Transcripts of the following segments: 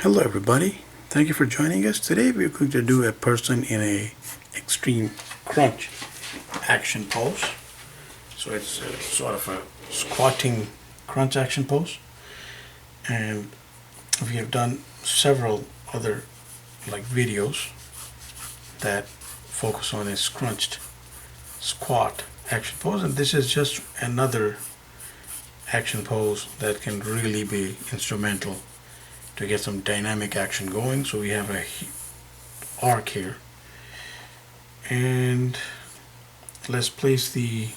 Hello everybody, thank you for joining us. Today we're going to do a person in a extreme crunch action pose. So it's sort of a squatting crunch action pose, and we have done several other videos that focus on a scrunched squat action pose, and this is just another action pose that can really be instrumental to get some dynamic action going. So we have a arc here, and let's place the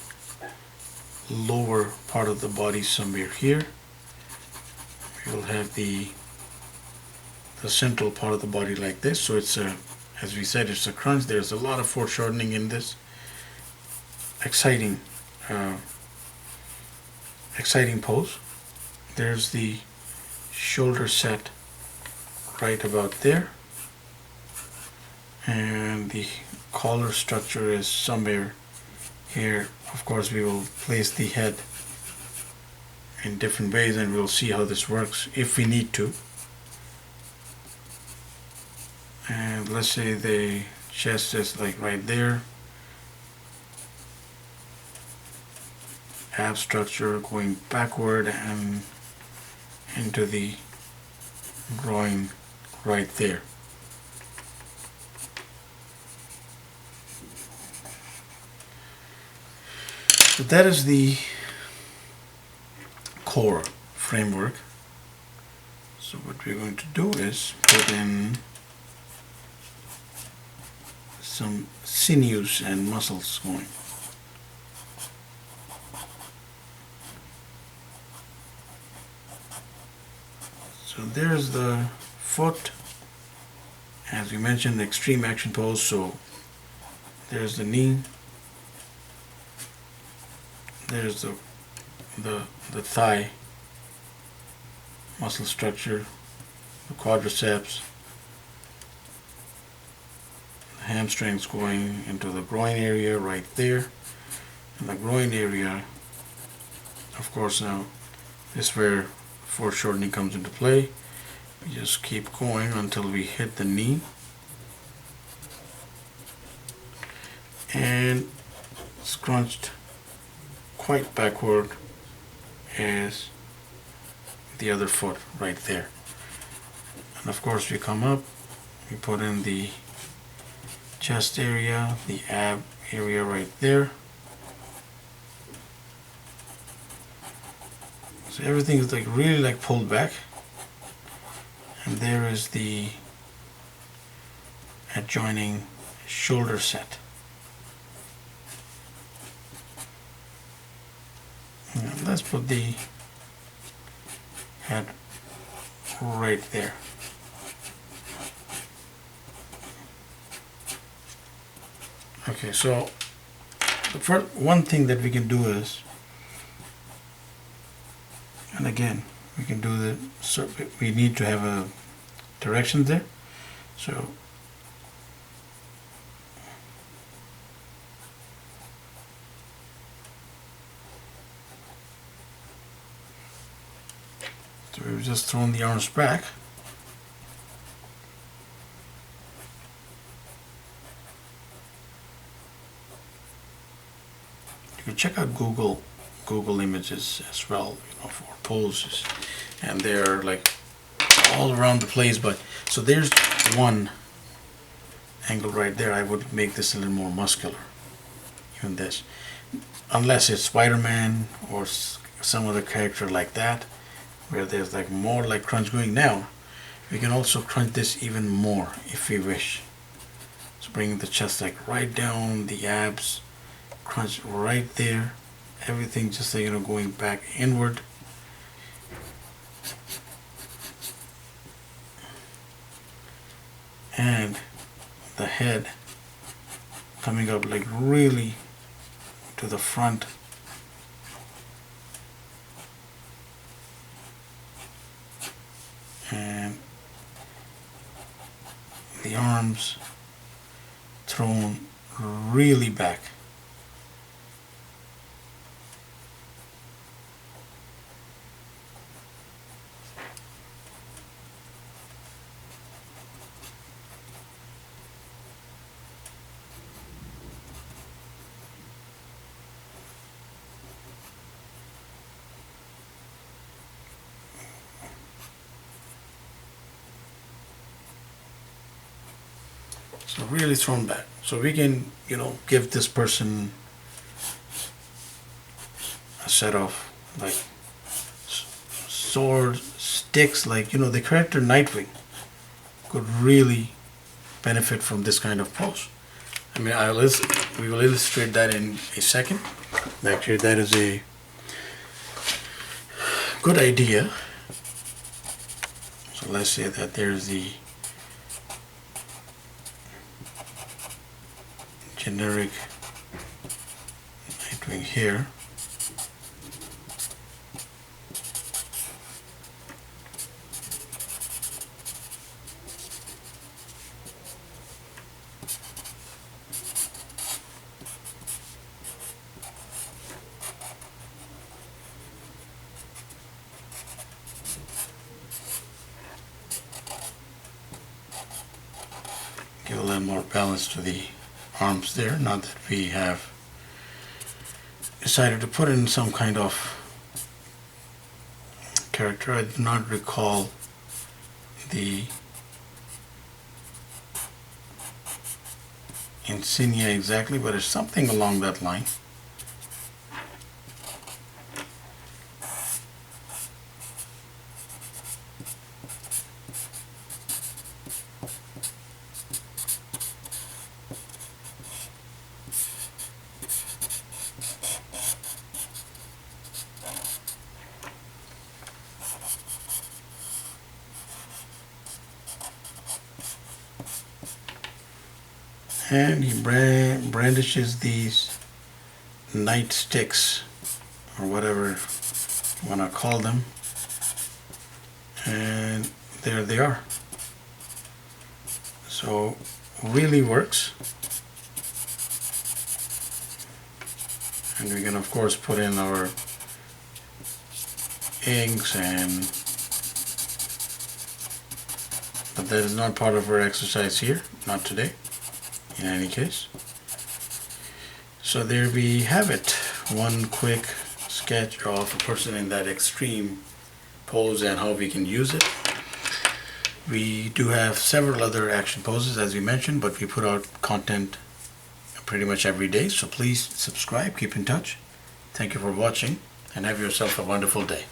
lower part of the body somewhere here. We'll have the central part of the body like this. So it's a, as we said, it's a crunch. There's a lot of foreshortening in this exciting pose. There's the shoulder set right about there, and the collar structure is somewhere here. Of course, we will place the head in different ways, and we'll see how this works if we need to. And let's say the chest is like right there, ab structure going backward and into the groin right there. So that is the core framework. So what we're going to do is put in some sinews and muscles going. So there's the foot, as we mentioned, extreme action pose. So there's the knee, there's the thigh muscle structure, the quadriceps, the hamstrings going into the groin area right there, and the groin area, of course, now this is where foreshortening comes into play. We just keep going until we hit the knee, and scrunched quite backward as the other foot right there. And of course we come up, we put in the chest area, the ab area right there. So everything is really pulled back, and there is the adjoining shoulder set. Now let's put the head right there. Okay, so the first one thing that we can do is, and again, we can do the, so we need to have a direction there. So we've just thrown the arms back. You can check out Google images as well, for poses, and they're all around the place. But so there's one angle right there. I would make this a little more muscular, even this, unless it's Spider-Man or some other character like that, where there's more crunch going. Now we can also crunch this even more if we wish. So bring the chest right down, the abs crunch right there, everything just going back inward. And the head coming up really to the front. And the arms thrown really back. So really thrown back. So we can, give this person a set of like sword sticks, like the character Nightwing could really benefit from this kind of pose. I mean, we will illustrate that in a second. Actually, that is a good idea. So let's say that there's the generic Nightwing here. Give a little more balance to the arms there. Not that we have decided to put in some kind of character. I do not recall the insignia exactly, but it's something along that line. And he brandishes these nightsticks, or whatever you want to call them, and there they are. So really works. And we can of course put in our inks, but that is not part of our exercise here, not today. In any case, so there we have it, one quick sketch of a person in that extreme pose and how we can use it. We do have several other action poses, as we mentioned, but we put out content pretty much every day, so please subscribe, keep in touch. Thank you for watching, and have yourself a wonderful day.